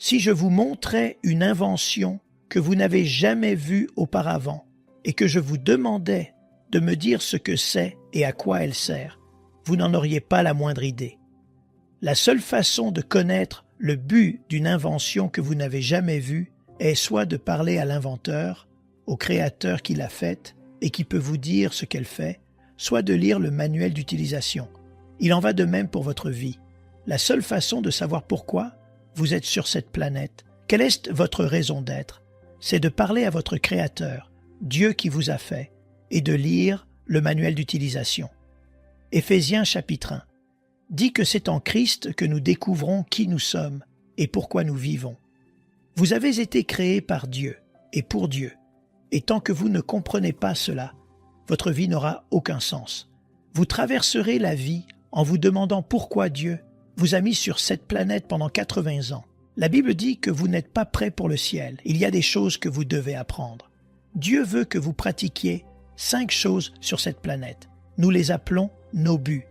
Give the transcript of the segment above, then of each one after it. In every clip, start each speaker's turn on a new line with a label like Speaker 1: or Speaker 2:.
Speaker 1: Si je vous montrais une invention que vous n'avez jamais vue auparavant et que je vous demandais de me dire ce que c'est et à quoi elle sert, vous n'en auriez pas la moindre idée. La seule façon de connaître le but d'une invention que vous n'avez jamais vue est soit de parler à l'inventeur, au créateur qui l'a faite et qui peut vous dire ce qu'elle fait, soit de lire le manuel d'utilisation. Il en va de même pour votre vie. La seule façon de savoir pourquoi vous êtes sur cette planète, quelle est votre raison d'être, c'est de parler à votre créateur, Dieu qui vous a fait, et de lire le manuel d'utilisation. Éphésiens chapitre 1 dit que c'est en Christ que nous découvrons qui nous sommes et pourquoi nous vivons. Vous avez été créés par Dieu et pour Dieu, et tant que vous ne comprenez pas cela, votre vie n'aura aucun sens. Vous traverserez la vie en vous demandant pourquoi Dieu vous a mis sur cette planète pendant 80 ans. La Bible dit que vous n'êtes pas prêt pour le ciel. Il y a des choses que vous devez apprendre. Dieu veut que vous pratiquiez 5 choses sur cette planète. Nous les appelons nos buts,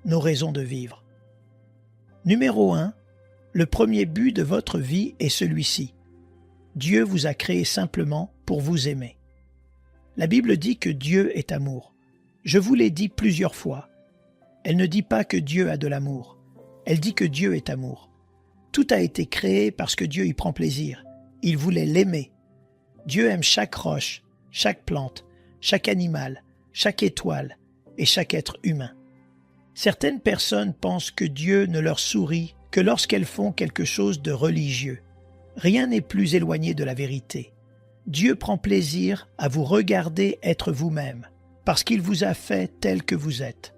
Speaker 1: nos raisons de vivre. Numéro 1, le premier but de votre vie est celui-ci. Dieu vous a créé simplement pour vous aimer. La Bible dit que Dieu est amour. Je vous l'ai dit plusieurs fois. Elle ne dit pas que Dieu a de l'amour. Elle dit que Dieu est amour. Tout a été créé parce que Dieu y prend plaisir. Il voulait l'aimer. Dieu aime chaque roche, chaque plante, chaque animal, chaque étoile et chaque être humain. Certaines personnes pensent que Dieu ne leur sourit que lorsqu'elles font quelque chose de religieux. Rien n'est plus éloigné de la vérité. Dieu prend plaisir à vous regarder être vous-même, parce qu'il vous a fait tel que vous êtes.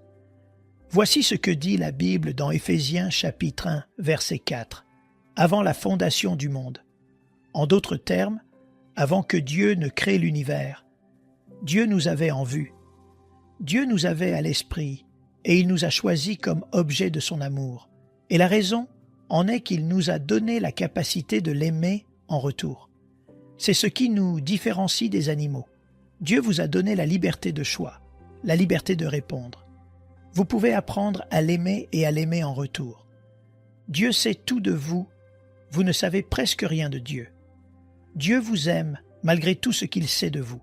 Speaker 1: Voici ce que dit la Bible dans Éphésiens chapitre 1, verset 4, avant la fondation du monde. En d'autres termes, avant que Dieu ne crée l'univers, Dieu nous avait en vue. Dieu nous avait à l'esprit, et il nous a choisis comme objet de son amour. Et la raison en est qu'il nous a donné la capacité de l'aimer en retour. C'est ce qui nous différencie des animaux. Dieu vous a donné la liberté de choix, la liberté de répondre. Vous pouvez apprendre à l'aimer et à l'aimer en retour. Dieu sait tout de vous, vous ne savez presque rien de Dieu. Dieu vous aime malgré tout ce qu'il sait de vous.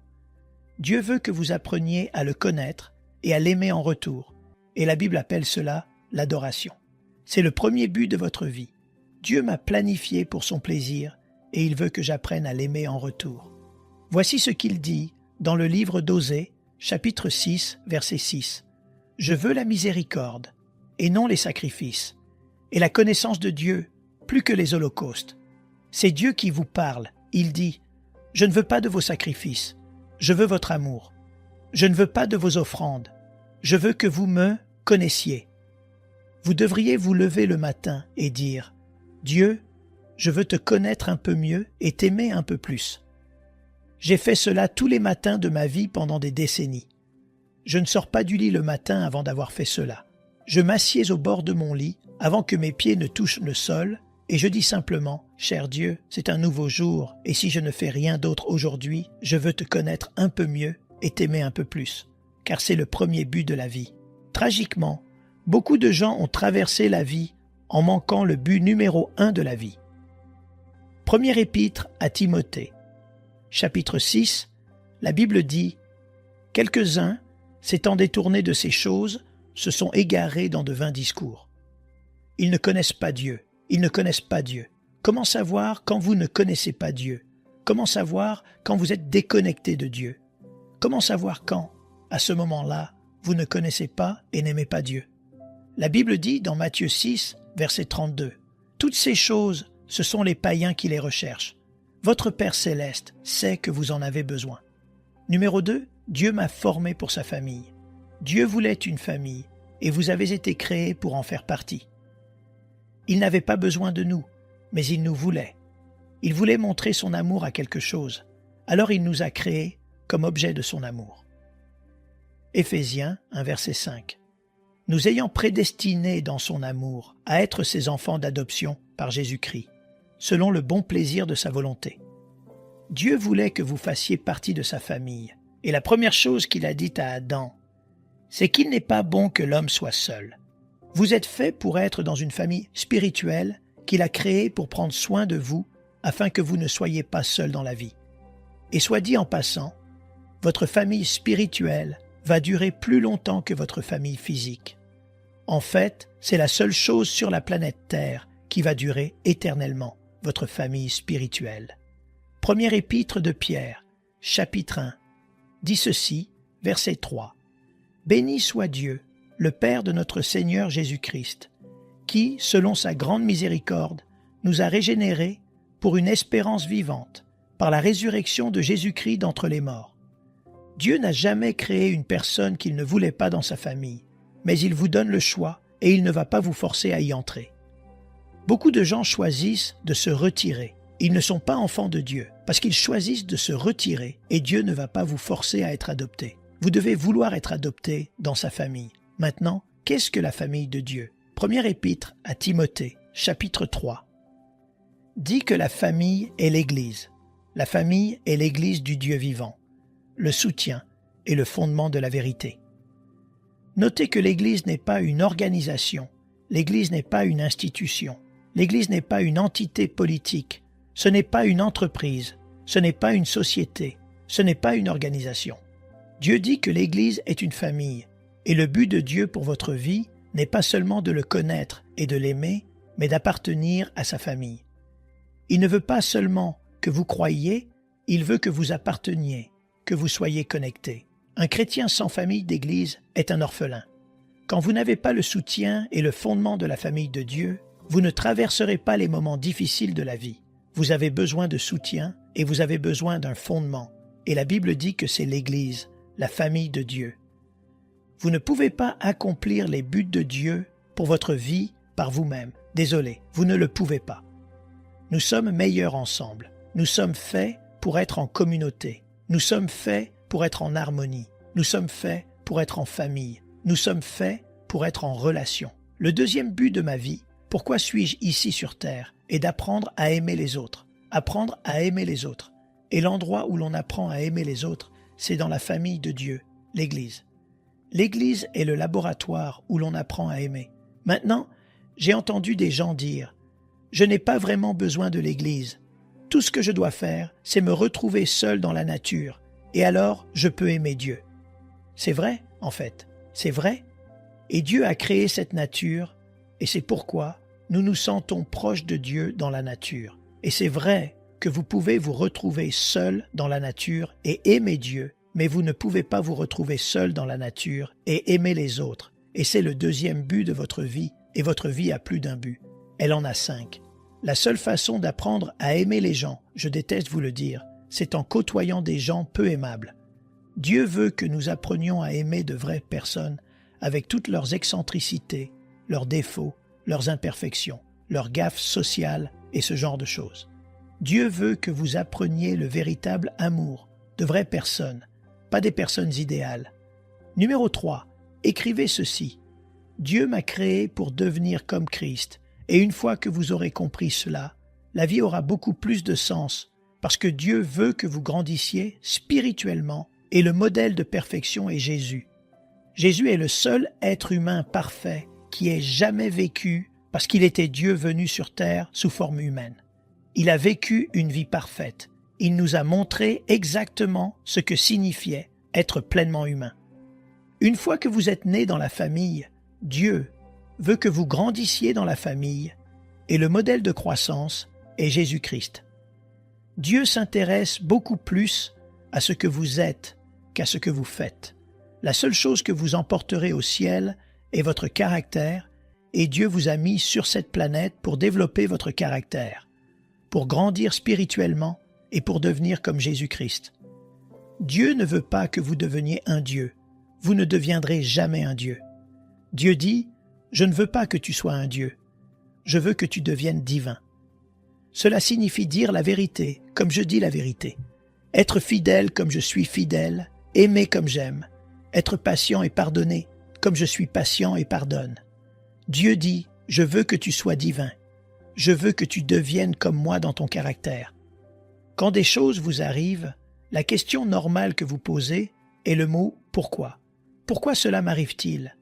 Speaker 1: Dieu veut que vous appreniez à le connaître et à l'aimer en retour, et la Bible appelle cela l'adoration. C'est le premier but de votre vie. Dieu m'a planifié pour son plaisir et il veut que j'apprenne à l'aimer en retour. Voici ce qu'il dit dans le livre d'Osée, chapitre 6, verset 6. « Je veux la miséricorde et non les sacrifices, et la connaissance de Dieu plus que les holocaustes. » C'est Dieu qui vous parle. Il dit « Je ne veux pas de vos sacrifices, je veux votre amour. Je ne veux pas de vos offrandes, je veux que vous me connaissiez. » Vous devriez vous lever le matin et dire « Dieu, je veux te connaître un peu mieux et t'aimer un peu plus. » J'ai fait cela tous les matins de ma vie pendant des décennies. Je ne sors pas du lit le matin avant d'avoir fait cela. Je m'assieds au bord de mon lit avant que mes pieds ne touchent le sol et je dis simplement « Cher Dieu, c'est un nouveau jour et si je ne fais rien d'autre aujourd'hui, je veux te connaître un peu mieux et t'aimer un peu plus. » Car c'est le premier but de la vie. Tragiquement, beaucoup de gens ont traversé la vie en manquant le but numéro 1 de la vie. Première épître à Timothée, chapitre 6, la Bible dit « Quelques-uns, s'étant détournés de ces choses, se sont égarés dans de vains discours. Ils ne connaissent pas Dieu, ils ne connaissent pas Dieu. Comment savoir quand vous ne connaissez pas Dieu? Comment savoir quand vous êtes déconnecté de Dieu? Comment savoir quand, à ce moment-là, vous ne connaissez pas et n'aimez pas Dieu? La Bible dit dans Matthieu 6, verset 32, « Toutes ces choses, ce sont les païens qui les recherchent. Votre Père céleste sait que vous en avez besoin. » Numéro 2, Dieu m'a formé pour sa famille. Dieu voulait une famille et vous avez été créés pour en faire partie. Il n'avait pas besoin de nous, mais il nous voulait. Il voulait montrer son amour à quelque chose. Alors il nous a créés comme objet de son amour. Éphésiens 1, verset 5. Nous ayant prédestinés dans son amour à être ses enfants d'adoption par Jésus-Christ, selon le bon plaisir de sa volonté. Dieu voulait que vous fassiez partie de sa famille. Et la première chose qu'il a dite à Adam, c'est qu'il n'est pas bon que l'homme soit seul. Vous êtes fait pour être dans une famille spirituelle qu'il a créée pour prendre soin de vous afin que vous ne soyez pas seul dans la vie. Et soit dit en passant, votre famille spirituelle va durer plus longtemps que votre famille physique. En fait, c'est la seule chose sur la planète Terre qui va durer éternellement, votre famille spirituelle. Première épître de Pierre, chapitre 1, dit ceci, verset 3. « Béni soit Dieu, le Père de notre Seigneur Jésus-Christ, qui, selon sa grande miséricorde, nous a régénérés pour une espérance vivante, par la résurrection de Jésus-Christ d'entre les morts. Dieu n'a jamais créé une personne qu'il ne voulait pas dans sa famille, mais il vous donne le choix et il ne va pas vous forcer à y entrer. Beaucoup de gens choisissent de se retirer. Ils ne sont pas enfants de Dieu, parce qu'ils choisissent de se retirer et Dieu ne va pas vous forcer à être adopté. Vous devez vouloir être adopté dans sa famille. Maintenant, qu'est-ce que la famille de Dieu? Première épître à Timothée, chapitre 3. Dit que la famille est l'Église. La famille est l'Église du Dieu vivant, le soutien et le fondement de la vérité. Notez que l'Église n'est pas une organisation, l'Église n'est pas une institution, l'Église n'est pas une entité politique, ce n'est pas une entreprise, ce n'est pas une société, ce n'est pas une organisation. Dieu dit que l'Église est une famille, et le but de Dieu pour votre vie n'est pas seulement de le connaître et de l'aimer, mais d'appartenir à sa famille. Il ne veut pas seulement que vous croyiez, il veut que vous apparteniez, que vous soyez connectés. Un chrétien sans famille d'Église est un orphelin. Quand vous n'avez pas le soutien et le fondement de la famille de Dieu, vous ne traverserez pas les moments difficiles de la vie. Vous avez besoin de soutien et vous avez besoin d'un fondement. Et la Bible dit que c'est l'Église, la famille de Dieu. Vous ne pouvez pas accomplir les buts de Dieu pour votre vie par vous-même. Désolé, vous ne le pouvez pas. Nous sommes meilleurs ensemble. Nous sommes faits pour être en communauté. Nous sommes faits pour être en harmonie. Nous sommes faits pour être en famille. Nous sommes faits pour être en relation. Le deuxième but de ma vie, pourquoi suis-je ici sur terre, est d'apprendre à aimer les autres. Apprendre à aimer les autres. Et l'endroit où l'on apprend à aimer les autres, c'est dans la famille de Dieu, l'Église. L'Église est le laboratoire où l'on apprend à aimer. Maintenant, j'ai entendu des gens dire « Je n'ai pas vraiment besoin de l'Église. Tout ce que je dois faire, c'est me retrouver seul dans la nature, et alors je peux aimer Dieu. » C'est vrai, en fait, c'est vrai. Et Dieu a créé cette nature, et c'est pourquoi nous nous sentons proches de Dieu dans la nature. Et c'est vrai que vous pouvez vous retrouver seul dans la nature et aimer Dieu, mais vous ne pouvez pas vous retrouver seul dans la nature et aimer les autres. Et c'est le deuxième but de votre vie, et votre vie a plus d'un but. Elle en a 5. La seule façon d'apprendre à aimer les gens, je déteste vous le dire, c'est en côtoyant des gens peu aimables. Dieu veut que nous apprenions à aimer de vraies personnes avec toutes leurs excentricités, leurs défauts, leurs imperfections, leurs gaffes sociales et ce genre de choses. Dieu veut que vous appreniez le véritable amour de vraies personnes, pas des personnes idéales. Numéro 3, écrivez ceci. Dieu m'a créé pour devenir comme Christ. Et une fois que vous aurez compris cela, la vie aura beaucoup plus de sens parce que Dieu veut que vous grandissiez spirituellement et le modèle de perfection est Jésus. Jésus est le seul être humain parfait qui ait jamais vécu parce qu'il était Dieu venu sur terre sous forme humaine. Il a vécu une vie parfaite. Il nous a montré exactement ce que signifiait être pleinement humain. Une fois que vous êtes né dans la famille, Dieu veut que vous grandissiez dans la famille et le modèle de croissance est Jésus-Christ. Dieu s'intéresse beaucoup plus à ce que vous êtes qu'à ce que vous faites. La seule chose que vous emporterez au ciel est votre caractère et Dieu vous a mis sur cette planète pour développer votre caractère, pour grandir spirituellement et pour devenir comme Jésus-Christ. Dieu ne veut pas que vous deveniez un Dieu. Vous ne deviendrez jamais un Dieu. Dieu dit « Je ne veux pas que tu sois un Dieu. Je veux que tu deviennes divin. » Cela signifie dire la vérité, comme je dis la vérité. Être fidèle comme je suis fidèle, aimer comme j'aime. Être patient et pardonner, comme je suis patient et pardonne. Dieu dit « Je veux que tu sois divin. Je veux que tu deviennes comme moi dans ton caractère. » Quand des choses vous arrivent, la question normale que vous posez est le mot « pourquoi ». Pourquoi cela m'arrive-t-il ?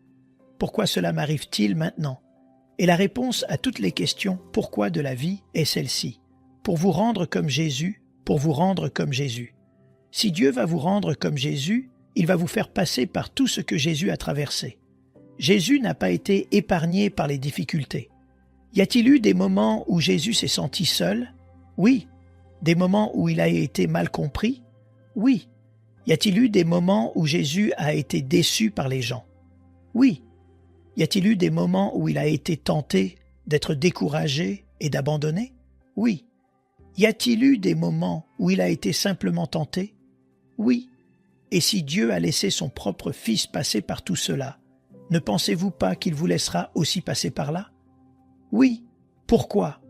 Speaker 1: Pourquoi cela m'arrive-t-il maintenant? Et la réponse à toutes les questions « pourquoi » de la vie est celle-ci. Pour vous rendre comme Jésus, pour vous rendre comme Jésus. Si Dieu va vous rendre comme Jésus, il va vous faire passer par tout ce que Jésus a traversé. Jésus n'a pas été épargné par les difficultés. Y a-t-il eu des moments où Jésus s'est senti seul? Oui. Des moments où il a été mal compris? Oui. Y a-t-il eu des moments où Jésus a été déçu par les gens? Oui. Y a-t-il eu des moments où il a été tenté d'être découragé et d'abandonner? Oui. Y a-t-il eu des moments où il a été simplement tenté? Oui. Et si Dieu a laissé son propre Fils passer par tout cela, ne pensez-vous pas qu'il vous laissera aussi passer par là? Oui. Pourquoi?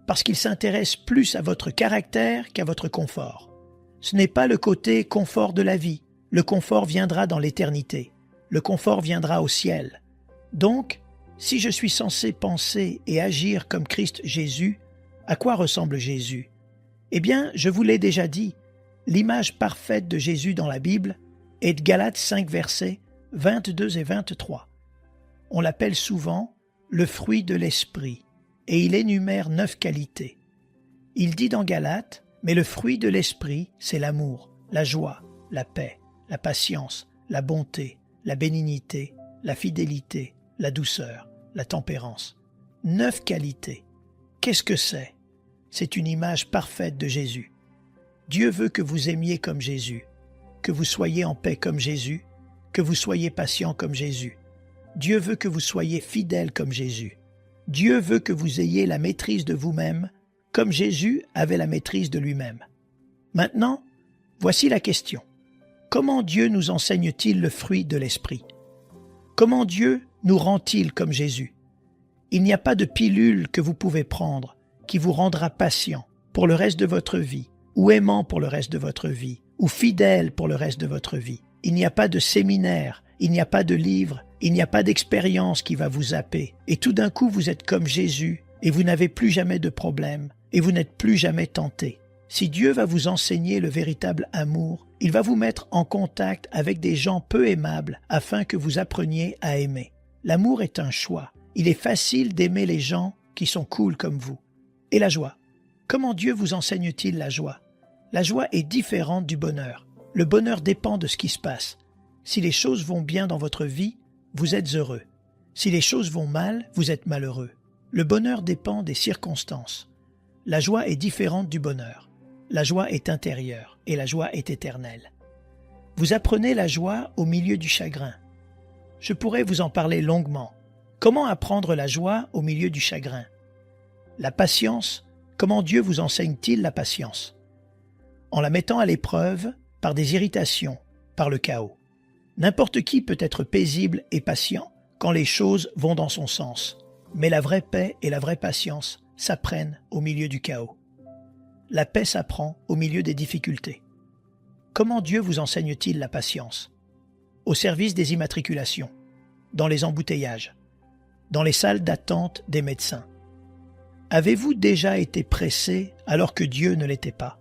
Speaker 1: Parce qu'il s'intéresse plus à votre caractère qu'à votre confort. Ce n'est pas le côté confort de la vie. Le confort viendra dans l'éternité. Le confort viendra au ciel. Donc, si je suis censé penser et agir comme Christ Jésus, à quoi ressemble Jésus? Eh bien, je vous l'ai déjà dit, l'image parfaite de Jésus dans la Bible est de Galates 5 versets 22 et 23. On l'appelle souvent le fruit de l'esprit, et il énumère 9 qualités. Il dit dans Galates, mais le fruit de l'esprit, c'est l'amour, la joie, la paix, la patience, la bonté, la bénignité, la fidélité, la douceur, la tempérance. 9 qualités. Qu'est-ce que c'est? C'est une image parfaite de Jésus. Dieu veut que vous aimiez comme Jésus, que vous soyez en paix comme Jésus, que vous soyez patient comme Jésus. Dieu veut que vous soyez fidèle comme Jésus. Dieu veut que vous ayez la maîtrise de vous-même, comme Jésus avait la maîtrise de lui-même. Maintenant, voici la question. Comment Dieu nous enseigne-t-il le fruit de l'esprit? Comment Dieu nous rend-il comme Jésus? Il n'y a pas de pilule que vous pouvez prendre qui vous rendra patient pour le reste de votre vie, ou aimant pour le reste de votre vie, ou fidèle pour le reste de votre vie. Il n'y a pas de séminaire, il n'y a pas de livre, il n'y a pas d'expérience qui va vous zapper. Et tout d'un coup, vous êtes comme Jésus, et vous n'avez plus jamais de problème, et vous n'êtes plus jamais tenté. Si Dieu va vous enseigner le véritable amour, il va vous mettre en contact avec des gens peu aimables afin que vous appreniez à aimer. L'amour est un choix. Il est facile d'aimer les gens qui sont cool comme vous. Et la joie. Comment Dieu vous enseigne-t-il la joie? La joie est différente du bonheur. Le bonheur dépend de ce qui se passe. Si les choses vont bien dans votre vie, vous êtes heureux. Si les choses vont mal, vous êtes malheureux. Le bonheur dépend des circonstances. La joie est différente du bonheur. La joie est intérieure et la joie est éternelle. Vous apprenez la joie au milieu du chagrin. Je pourrais vous en parler longuement. Comment apprendre la joie au milieu du chagrin? La patience, comment Dieu vous enseigne-t-il la patience? En la mettant à l'épreuve par des irritations, par le chaos. N'importe qui peut être paisible et patient quand les choses vont dans son sens. Mais la vraie paix et la vraie patience s'apprennent au milieu du chaos. La paix s'apprend au milieu des difficultés. Comment Dieu vous enseigne-t-il la patience? Au service des immatriculations, dans les embouteillages, dans les salles d'attente des médecins. Avez-vous déjà été pressé alors que Dieu ne l'était pas?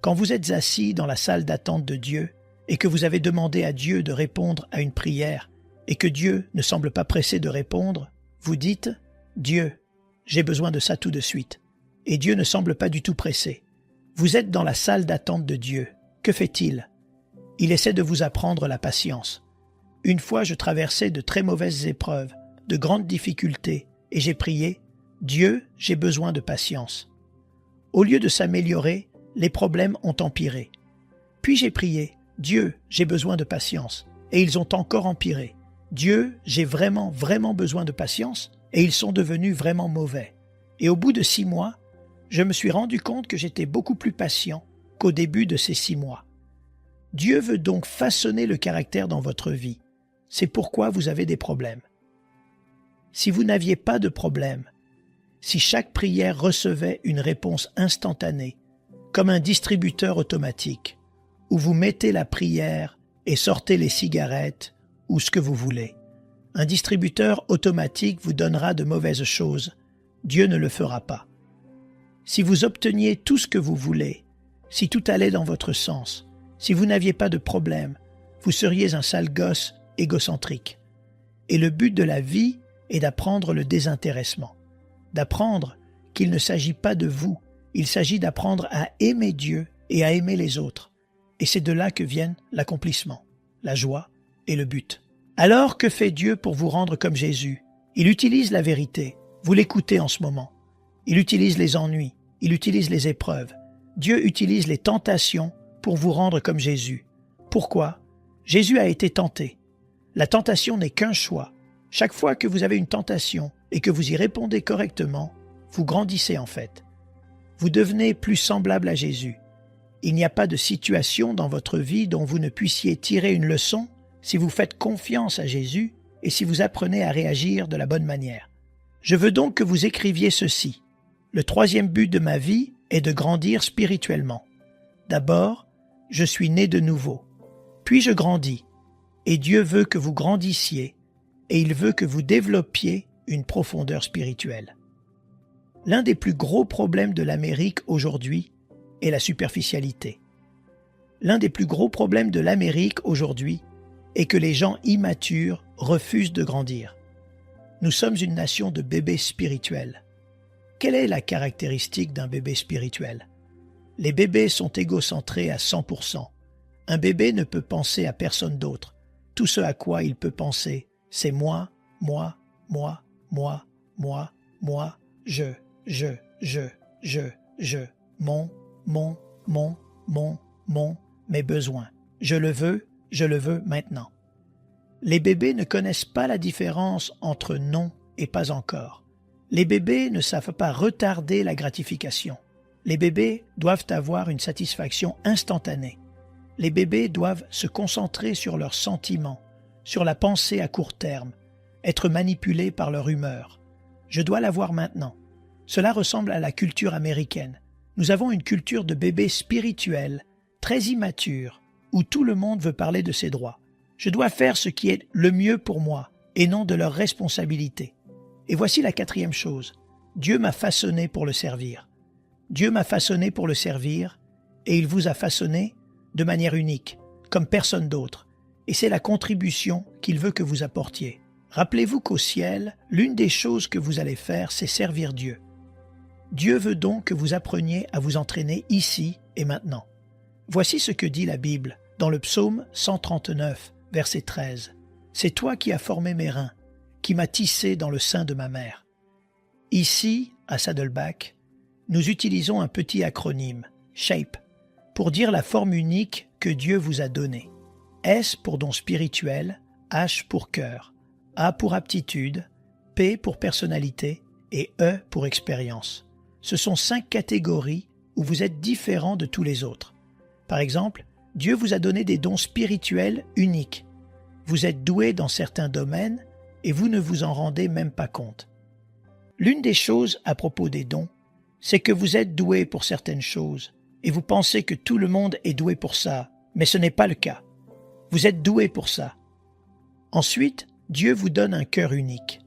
Speaker 1: Quand vous êtes assis dans la salle d'attente de Dieu et que vous avez demandé à Dieu de répondre à une prière et que Dieu ne semble pas pressé de répondre, vous dites « Dieu, j'ai besoin de ça tout de suite ». Et Dieu ne semble pas du tout pressé. Vous êtes dans la salle d'attente de Dieu. Que fait-il? Il essaie de vous apprendre la patience. Une fois, je traversais de très mauvaises épreuves, de grandes difficultés, et j'ai prié « Dieu, j'ai besoin de patience ». Au lieu de s'améliorer, les problèmes ont empiré. Puis j'ai prié « Dieu, j'ai besoin de patience ». Et ils ont encore empiré. « Dieu, j'ai vraiment besoin de patience ». Et ils sont devenus vraiment mauvais. Et au bout de 6 mois, je me suis rendu compte que j'étais beaucoup plus patient qu'au début de ces 6 mois. Dieu veut donc façonner le caractère dans votre vie. C'est pourquoi vous avez des problèmes. Si vous n'aviez pas de problème, si chaque prière recevait une réponse instantanée, comme un distributeur automatique, où vous mettez la prière et sortez les cigarettes ou ce que vous voulez, un distributeur automatique vous donnera de mauvaises choses. Dieu ne le fera pas. Si vous obteniez tout ce que vous voulez, si tout allait dans votre sens, si vous n'aviez pas de problème, vous seriez un sale gosse égocentrique. Et le but de la vie, et d'apprendre le désintéressement. D'apprendre qu'il ne s'agit pas de vous, il s'agit d'apprendre à aimer Dieu et à aimer les autres. Et c'est de là que viennent l'accomplissement, la joie et le but. Alors, que fait Dieu pour vous rendre comme Jésus? Il utilise la vérité. Vous l'écoutez en ce moment. Il utilise les ennuis. Il utilise les épreuves. Dieu utilise les tentations pour vous rendre comme Jésus. Pourquoi? Jésus a été tenté. La tentation n'est qu'un choix. Chaque fois que vous avez une tentation et que vous y répondez correctement, vous grandissez en fait. Vous devenez plus semblable à Jésus. Il n'y a pas de situation dans votre vie dont vous ne puissiez tirer une leçon si vous faites confiance à Jésus et si vous apprenez à réagir de la bonne manière. Je veux donc que vous écriviez ceci. Le troisième but de ma vie est de grandir spirituellement. D'abord, je suis né de nouveau. Puis je grandis. Et Dieu veut que vous grandissiez et il veut que vous développiez une profondeur spirituelle. L'un des plus gros problèmes de l'Amérique aujourd'hui est la superficialité. L'un des plus gros problèmes de l'Amérique aujourd'hui est que les gens immatures refusent de grandir. Nous sommes une nation de bébés spirituels. Quelle est la caractéristique d'un bébé spirituel? Les bébés sont égocentrés à 100%. Un bébé ne peut penser à personne d'autre. Tout ce à quoi il peut penser, c'est moi, moi, moi, moi, moi, moi, je, mon, mes besoins. Je le veux maintenant. Les bébés ne connaissent pas la différence entre non et pas encore. Les bébés ne savent pas retarder la gratification. Les bébés doivent avoir une satisfaction instantanée. Les bébés doivent se concentrer sur leurs sentiments, sur la pensée à court terme, être manipulés par leur humeur. Je dois l'avoir maintenant. Cela ressemble à la culture américaine. Nous avons une culture de bébés spirituels, très immature, où tout le monde veut parler de ses droits. Je dois faire ce qui est le mieux pour moi, et non de leur responsabilité. Et voici la quatrième chose. Dieu m'a façonné pour le servir. Dieu m'a façonné pour le servir, et il vous a façonné de manière unique, comme personne d'autre. Et c'est la contribution qu'il veut que vous apportiez. Rappelez-vous qu'au ciel, l'une des choses que vous allez faire, c'est servir Dieu. Dieu veut donc que vous appreniez à vous entraîner ici et maintenant. Voici ce que dit la Bible dans le psaume 139, verset 13. « C'est toi qui as formé mes reins, qui m'as tissé dans le sein de ma mère. » Ici, à Saddleback, nous utilisons un petit acronyme, SHAPE, pour dire la forme unique que Dieu vous a donnée. S pour don spirituel, H pour cœur, A pour aptitude, P pour personnalité et E pour expérience. Ce sont 5 catégories où vous êtes différent de tous les autres. Par exemple, Dieu vous a donné des dons spirituels uniques. Vous êtes doué dans certains domaines et vous ne vous en rendez même pas compte. L'une des choses à propos des dons, c'est que vous êtes doué pour certaines choses et vous pensez que tout le monde est doué pour ça, mais ce n'est pas le cas. Vous êtes doué pour ça. Ensuite, Dieu vous donne un cœur unique.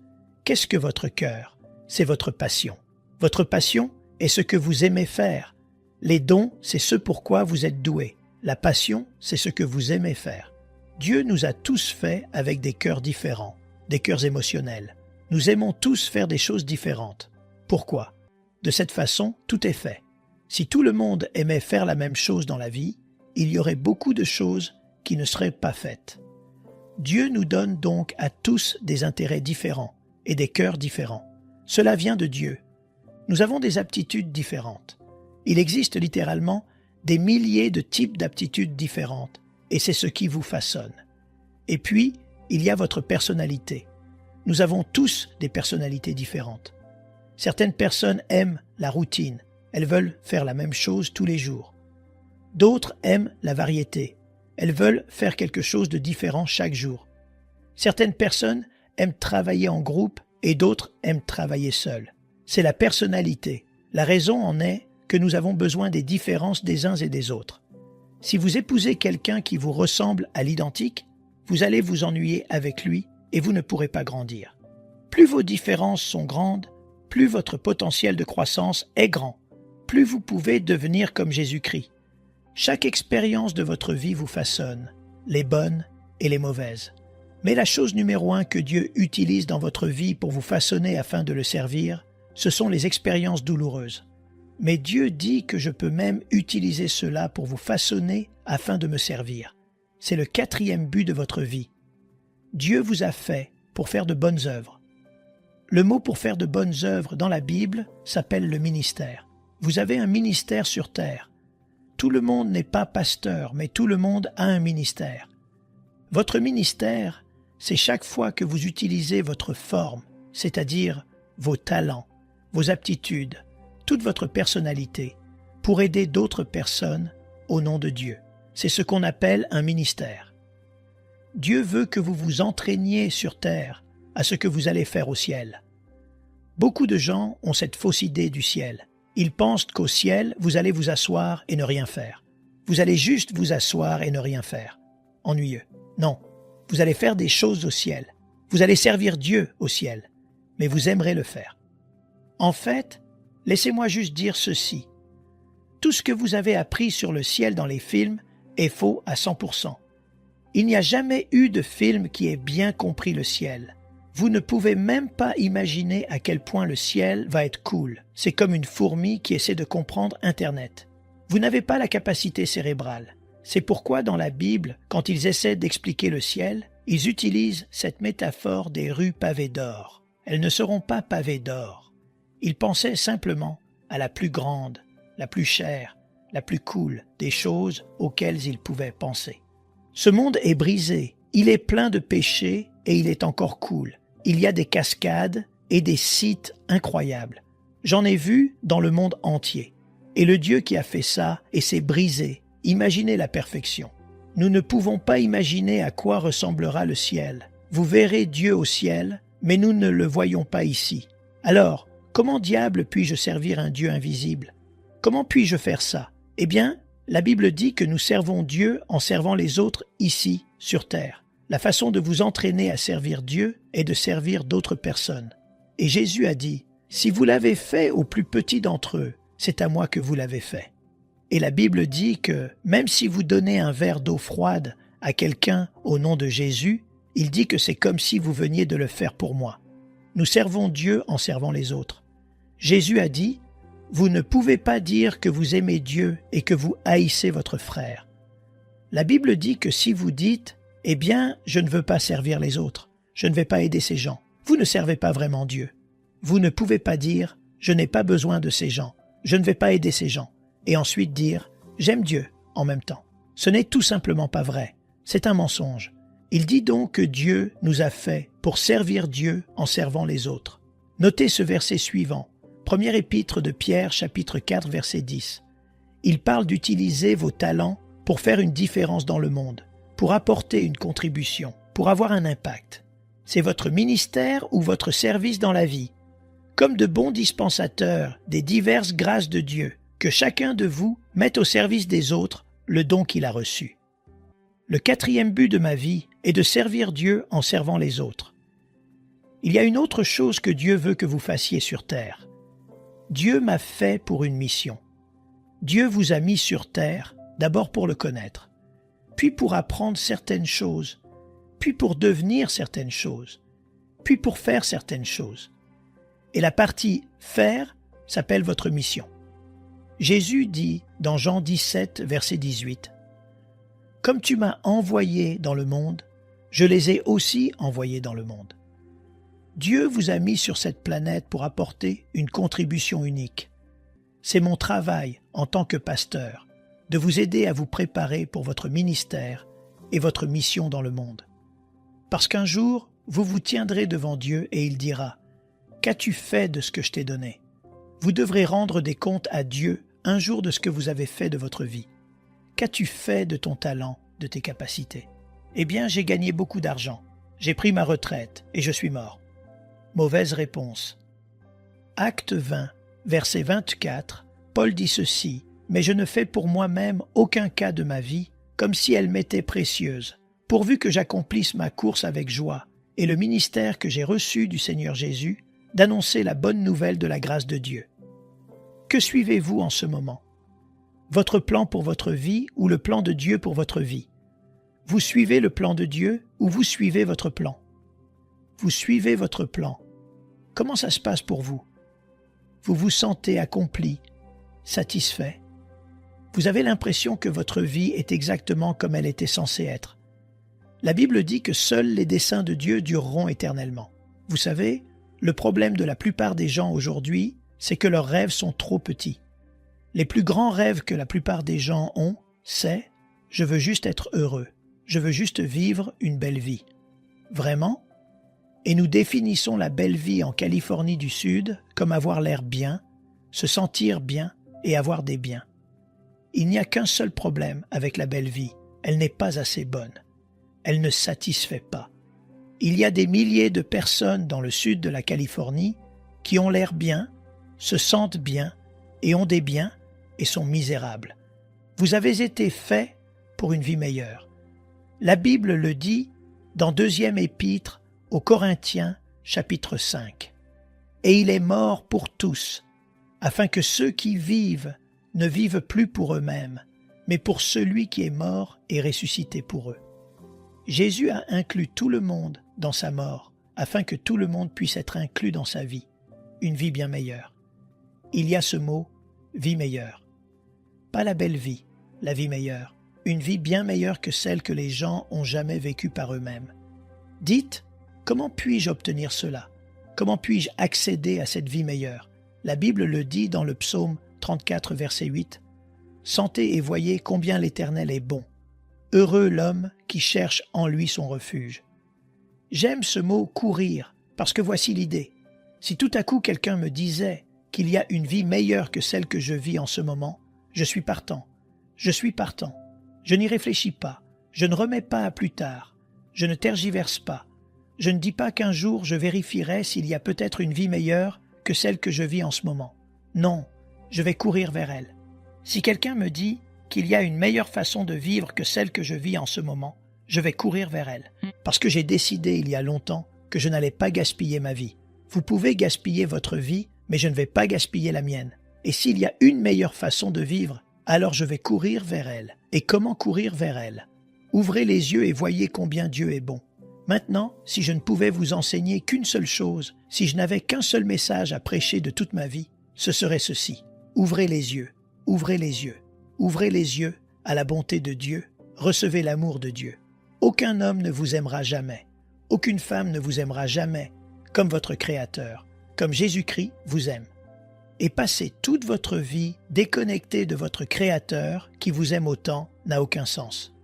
Speaker 1: Qu'est-ce que votre cœur? C'est votre passion. Votre passion est ce que vous aimez faire. Les dons, c'est ce pourquoi vous êtes doué. La passion, c'est ce que vous aimez faire. Dieu nous a tous faits avec des cœurs différents, des cœurs émotionnels. Nous aimons tous faire des choses différentes. Pourquoi? De cette façon, tout est fait. Si tout le monde aimait faire la même chose dans la vie, il y aurait beaucoup de choses qui ne seraient pas faites. Dieu nous donne donc à tous des intérêts différents et des cœurs différents. Cela vient de Dieu. Nous avons des aptitudes différentes. Il existe littéralement des milliers de types d'aptitudes différentes, et c'est ce qui vous façonne. Et puis, il y a votre personnalité. Nous avons tous des personnalités différentes. Certaines personnes aiment la routine, elles veulent faire la même chose tous les jours. D'autres aiment la variété, elles veulent faire quelque chose de différent chaque jour. Certaines personnes aiment travailler en groupe et d'autres aiment travailler seules. C'est la personnalité. La raison en est que nous avons besoin des différences des uns et des autres. Si vous épousez quelqu'un qui vous ressemble à l'identique, vous allez vous ennuyer avec lui et vous ne pourrez pas grandir. Plus vos différences sont grandes, plus votre potentiel de croissance est grand, plus vous pouvez devenir comme Jésus-Christ. Chaque expérience de votre vie vous façonne, les bonnes et les mauvaises. Mais la chose numéro 1 que Dieu utilise dans votre vie pour vous façonner afin de le servir, ce sont les expériences douloureuses. Mais Dieu dit que je peux même utiliser cela pour vous façonner afin de me servir. C'est le 4e but de votre vie. Dieu vous a fait pour faire de bonnes œuvres. Le mot pour faire de bonnes œuvres dans la Bible s'appelle le ministère. Vous avez un ministère sur terre. Tout le monde n'est pas pasteur, mais tout le monde a un ministère. Votre ministère, c'est chaque fois que vous utilisez votre forme, c'est-à-dire vos talents, vos aptitudes, toute votre personnalité, pour aider d'autres personnes au nom de Dieu. C'est ce qu'on appelle un ministère. Dieu veut que vous vous entraîniez sur terre à ce que vous allez faire au ciel. Beaucoup de gens ont cette fausse idée du ciel. Ils pensent qu'au ciel, vous allez vous asseoir et ne rien faire. Vous allez juste vous asseoir et ne rien faire. Ennuyeux. Non, vous allez faire des choses au ciel. Vous allez servir Dieu au ciel, mais vous aimerez le faire. En fait, laissez-moi juste dire ceci. Tout ce que vous avez appris sur le ciel dans les films est faux à 100%. Il n'y a jamais eu de film qui ait bien compris le ciel. Vous ne pouvez même pas imaginer à quel point le ciel va être cool. C'est comme une fourmi qui essaie de comprendre Internet. Vous n'avez pas la capacité cérébrale. C'est pourquoi dans la Bible, quand ils essaient d'expliquer le ciel, ils utilisent cette métaphore des rues pavées d'or. Elles ne seront pas pavées d'or. Ils pensaient simplement à la plus grande, la plus chère, la plus cool des choses auxquelles ils pouvaient penser. Ce monde est brisé, il est plein de péchés et il est encore cool. Il y a des cascades et des sites incroyables. J'en ai vu dans le monde entier. Et le Dieu qui a fait ça et s'est brisé, imaginez la perfection. Nous ne pouvons pas imaginer à quoi ressemblera le ciel. Vous verrez Dieu au ciel, mais nous ne le voyons pas ici. Alors, comment diable puis-je servir un Dieu invisible? Comment puis-je faire ça? Eh bien, la Bible dit que nous servons Dieu en servant les autres ici, sur terre. La façon de vous entraîner à servir Dieu est de servir d'autres personnes. Et Jésus a dit, « Si vous l'avez fait au plus petit d'entre eux, c'est à moi que vous l'avez fait. » Et la Bible dit que même si vous donnez un verre d'eau froide à quelqu'un au nom de Jésus, il dit que c'est comme si vous veniez de le faire pour moi. Nous servons Dieu en servant les autres. Jésus a dit, « Vous ne pouvez pas dire que vous aimez Dieu et que vous haïssez votre frère. » La Bible dit que si vous dites, « Eh bien, je ne veux pas servir les autres, je ne vais pas aider ces gens », vous ne servez pas vraiment Dieu. Vous ne pouvez pas dire, « Je n'ai pas besoin de ces gens, je ne vais pas aider ces gens », et ensuite dire « J'aime Dieu » en même temps. Ce n'est tout simplement pas vrai, c'est un mensonge. Il dit donc que Dieu nous a fait pour servir Dieu en servant les autres. Notez ce verset suivant, première épître de Pierre, chapitre 4, verset 10. Il parle d'utiliser vos talents pour faire une différence dans le monde, pour apporter une contribution, pour avoir un impact. C'est votre ministère ou votre service dans la vie. Comme de bons dispensateurs des diverses grâces de Dieu, que chacun de vous mette au service des autres le don qu'il a reçu. Le 4e but de ma vie est de servir Dieu en servant les autres. Il y a une autre chose que Dieu veut que vous fassiez sur terre. Dieu m'a fait pour une mission. Dieu vous a mis sur terre, d'abord pour le connaître, puis pour apprendre certaines choses, puis pour devenir certaines choses, puis pour faire certaines choses. Et la partie « faire » s'appelle votre mission. Jésus dit dans Jean 17, verset 18, « Comme tu m'as envoyé dans le monde, je les ai aussi envoyés dans le monde. » Dieu vous a mis sur cette planète pour apporter une contribution unique. C'est mon travail en tant que pasteur de vous aider à vous préparer pour votre ministère et votre mission dans le monde. Parce qu'un jour, vous vous tiendrez devant Dieu et il dira « Qu'as-tu fait de ce que je t'ai donné ?» Vous devrez rendre des comptes à Dieu un jour de ce que vous avez fait de votre vie. Qu'as-tu fait de ton talent, de tes capacités? Eh bien, j'ai gagné beaucoup d'argent. J'ai pris ma retraite et je suis mort. Mauvaise réponse. Acte 20, verset 24, Paul dit ceci, « Mais je ne fais pour moi-même aucun cas de ma vie, comme si elle m'était précieuse, pourvu que j'accomplisse ma course avec joie, et le ministère que j'ai reçu du Seigneur Jésus, d'annoncer la bonne nouvelle de la grâce de Dieu. » Que suivez-vous en ce moment? Votre plan pour votre vie ou le plan de Dieu pour votre vie? Vous suivez le plan de Dieu ou vous suivez votre plan? Vous suivez votre plan. Comment ça se passe pour vous? Vous vous sentez accompli, satisfait? Vous avez l'impression que votre vie est exactement comme elle était censée être. La Bible dit que seuls les desseins de Dieu dureront éternellement. Vous savez, le problème de la plupart des gens aujourd'hui, c'est que leurs rêves sont trop petits. Les plus grands rêves que la plupart des gens ont, c'est « je veux juste être heureux, je veux juste vivre une belle vie ». Vraiment? Et nous définissons la belle vie en Californie du Sud comme avoir l'air bien, se sentir bien et avoir des biens. Il n'y a qu'un seul problème avec la belle vie, elle n'est pas assez bonne. Elle ne satisfait pas. Il y a des milliers de personnes dans le sud de la Californie qui ont l'air bien, se sentent bien et ont des biens et sont misérables. Vous avez été faits pour une vie meilleure. La Bible le dit dans 2e épître aux Corinthiens, chapitre 5. « Et il est mort pour tous, afin que ceux qui vivent ne vivent plus pour eux-mêmes, mais pour celui qui est mort et ressuscité pour eux. » Jésus a inclus tout le monde dans sa mort, afin que tout le monde puisse être inclus dans sa vie, une vie bien meilleure. Il y a ce mot « vie meilleure ». Pas la belle vie, la vie meilleure, une vie bien meilleure que celle que les gens ont jamais vécue par eux-mêmes. Dites, comment puis-je obtenir cela? Comment puis-je accéder à cette vie meilleure? La Bible le dit dans le psaume 34, verset 8. « Sentez et voyez combien l'Éternel est bon. Heureux l'homme qui cherche en lui son refuge. » J'aime ce mot « courir » parce que voici l'idée. Si tout à coup quelqu'un me disait qu'il y a une vie meilleure que celle que je vis en ce moment, je suis partant. Je suis partant. Je n'y réfléchis pas. Je ne remets pas à plus tard. Je ne tergiverse pas. Je ne dis pas qu'un jour je vérifierai s'il y a peut-être une vie meilleure que celle que je vis en ce moment. Non, je vais courir vers elle. Si quelqu'un me dit qu'il y a une meilleure façon de vivre que celle que je vis en ce moment, je vais courir vers elle. Parce que j'ai décidé il y a longtemps que je n'allais pas gaspiller ma vie. Vous pouvez gaspiller votre vie, mais je ne vais pas gaspiller la mienne. Et s'il y a une meilleure façon de vivre, alors je vais courir vers elle. Et comment courir vers elle? Ouvrez les yeux et voyez combien Dieu est bon. Maintenant, si je ne pouvais vous enseigner qu'une seule chose, si je n'avais qu'un seul message à prêcher de toute ma vie, ce serait ceci. Ouvrez les yeux, ouvrez les yeux, ouvrez les yeux à la bonté de Dieu, recevez l'amour de Dieu. Aucun homme ne vous aimera jamais, aucune femme ne vous aimera jamais, comme votre Créateur, comme Jésus-Christ vous aime. Et passer toute votre vie déconnecté de votre Créateur qui vous aime autant n'a aucun sens.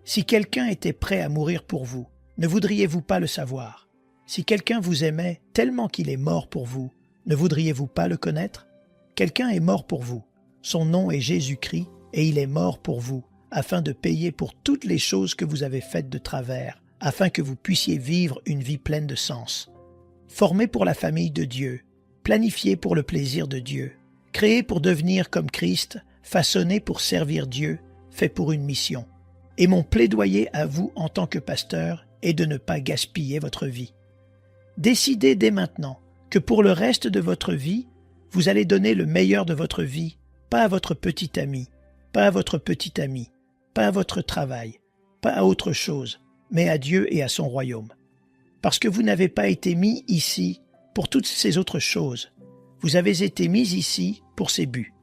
Speaker 1: Si quelqu'un était prêt à mourir pour vous, ne voudriez-vous pas le savoir? Si quelqu'un vous aimait tellement qu'il est mort pour vous, ne voudriez-vous pas le connaître? Quelqu'un est mort pour vous. Son nom est Jésus-Christ et il est mort pour vous, afin de payer pour toutes les choses que vous avez faites de travers, afin que vous puissiez vivre une vie pleine de sens. Formé pour la famille de Dieu, planifié pour le plaisir de Dieu, créé pour devenir comme Christ, façonné pour servir Dieu, fait pour une mission. Et mon plaidoyer à vous en tant que pasteur est de ne pas gaspiller votre vie. Décidez dès maintenant que pour le reste de votre vie, vous allez donner le meilleur de votre vie, pas à votre petit ami, pas à votre petite amie, pas à votre travail, pas à autre chose, mais à Dieu et à son royaume. Parce que vous n'avez pas été mis ici pour toutes ces autres choses. Vous avez été mis ici pour ces buts.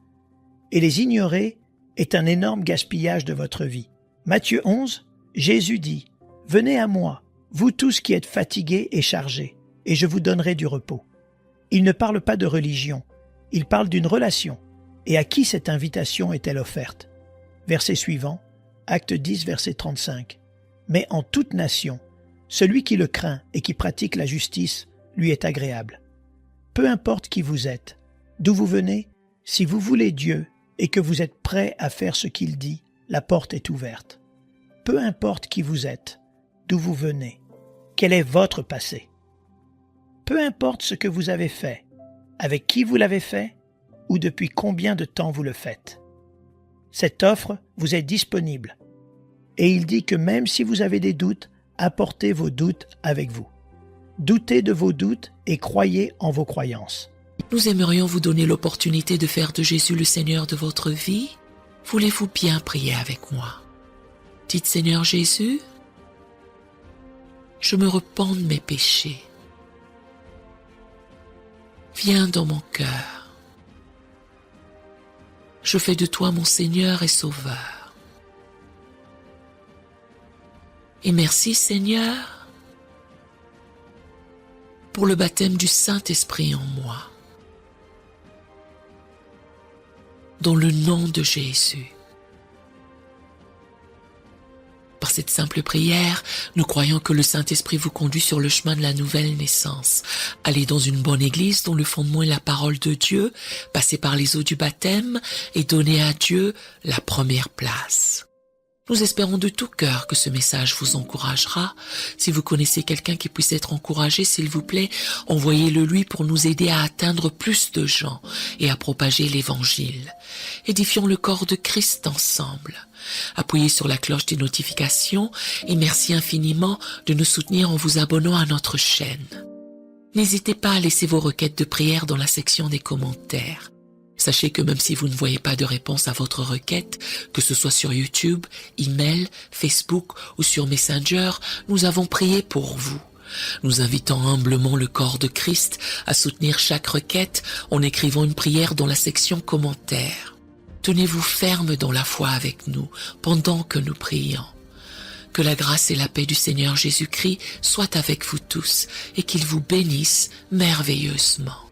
Speaker 1: Et les ignorer est un énorme gaspillage de votre vie. Matthieu 11, Jésus dit « Venez à moi, vous tous qui êtes fatigués et chargés, et je vous donnerai du repos. » Il ne parle pas de religion, il parle d'une relation. Et à qui cette invitation est-elle offerte? Verset suivant, Acte 10, verset 35. « Mais en toute nation, celui qui le craint et qui pratique la justice lui est agréable. » Peu importe qui vous êtes, d'où vous venez, si vous voulez Dieu et que vous êtes prêt à faire ce qu'il dit, la porte est ouverte. Peu importe qui vous êtes, d'où vous venez, quel est votre passé. Peu importe ce que vous avez fait, avec qui vous l'avez fait ou depuis combien de temps vous le faites. Cette offre vous est disponible. Et il dit que même si vous avez des doutes, apportez vos doutes avec vous. Doutez de vos doutes et croyez en vos croyances.
Speaker 2: Nous aimerions vous donner l'opportunité de faire de Jésus le Seigneur de votre vie. Voulez-vous bien prier avec moi? Dites Seigneur Jésus, je me repens de mes péchés. Viens dans mon cœur. Je fais de toi mon Seigneur et Sauveur. Et merci Seigneur pour le baptême du Saint-Esprit en moi. Dans le nom de Jésus. Par cette simple prière, nous croyons que le Saint-Esprit vous conduit sur le chemin de la nouvelle naissance. Allez dans une bonne église dont le fondement est la parole de Dieu, passez par les eaux du baptême et donnez à Dieu la première place. Nous espérons de tout cœur que ce message vous encouragera. Si vous connaissez quelqu'un qui puisse être encouragé, s'il vous plaît, envoyez-le lui pour nous aider à atteindre plus de gens et à propager l'évangile. Édifions le corps de Christ ensemble. Appuyez sur la cloche des notifications et merci infiniment de nous soutenir en vous abonnant à notre chaîne. N'hésitez pas à laisser vos requêtes de prière dans la section des commentaires. Sachez que même si vous ne voyez pas de réponse à votre requête, que ce soit sur YouTube, email, Facebook ou sur Messenger, nous avons prié pour vous. Nous invitons humblement le corps de Christ à soutenir chaque requête en écrivant une prière dans la section commentaires. Tenez-vous ferme dans la foi avec nous pendant que nous prions. Que la grâce et la paix du Seigneur Jésus-Christ soient avec vous tous et qu'il vous bénisse merveilleusement.